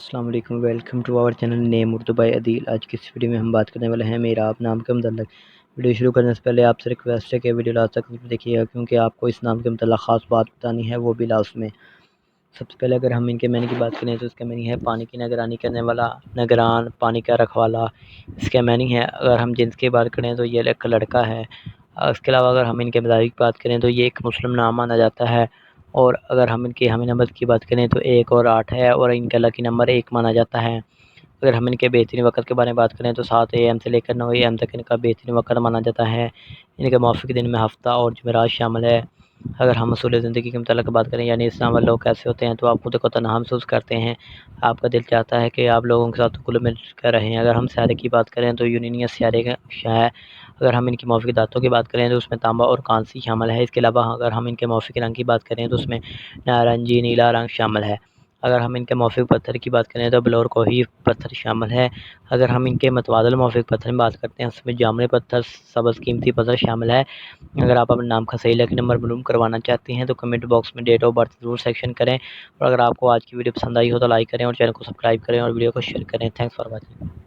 السلام علیکم، welcome to our channel name Urdu by Adeel. آج کی اس ویڈیو میں ہم بات کرنے والے ہیں میرا آپ نام کے متعلق۔ ویڈیو شروع کرنے سے پہلے آپ سے ریکویسٹ ہے کہ ویڈیو لاسٹ تک دیکھیے گا، کیونکہ آپ کو اس نام کے متعلق خاص بات بتانی ہے، وہ بھی لاسٹ میں۔ سب سے پہلے اگر ہم ان کے معنی کی بات کریں تو اس کا معنی ہے پانی کی نگرانی کرنے والا، نگران، پانی کا رکھوالا۔ اس کا معنی ہے اگر ہم جنس کی بات کریں تو یہ ایک لڑکا ہے۔ اس کے علاوہ اگر ہم ان کے مزاج کی بات کریں تو یہ ایک مسلم نام مانا جاتا ہے، اور اگر ہم ان کے حامی نمبر کی بات کریں تو 1 اور 8 ہے، اور ان کا لکی نمبر 1 مانا جاتا ہے۔ اگر ہم ان کے بہترین وقت کے بارے میں بات کریں تو 7 AM سے لے کر 9 AM تک ان کا بہترین وقت مانا جاتا ہے۔ ان کے موافق دن میں ہفتہ اور جمعرات شامل ہے۔ اگر ہم اصول زندگی کے متعلق بات کریں، یعنی اسلام والے لوگ کیسے ہوتے ہیں، تو آپ خود کو تنہا محسوس کرتے ہیں، آپ کا دل چاہتا ہے کہ آپ لوگوں کے ساتھ گل مل کر رہیں۔ اگر ہم سیارے کی بات کریں تو یونینیا سیارے کا ہے۔ اگر ہم ان کی موافق دھاتوں کی بات کریں تو اس میں تانبا اور کانسی شامل ہے۔ اس کے علاوہ اگر ہم ان کے موافق رنگ کی بات کریں تو اس میں نارنجی، نیلا رنگ شامل ہے۔ اگر ہم ان کے موافق پتھر کی بات کریں تو بلور کوہی پتھر شامل ہے۔ اگر ہم ان کے متبادل موافق پتھر میں بات کرتے ہیں اس میں جامنی پتھر، سبز قیمتی پتھر شامل ہے۔ اگر آپ اپنے نام کا صحیح لکی نمبر معلوم کروانا چاہتے ہیں تو کمنٹ باکس میں ڈیٹ آف برتھ ضرور سیکشن کریں، اور اگر آپ کو آج کی ویڈیو پسند آئی ہو تو لائک کریں اور چینل کو سبسکرائب کریں اور ویڈیو کو شیئر کریں۔ Thanks for watching.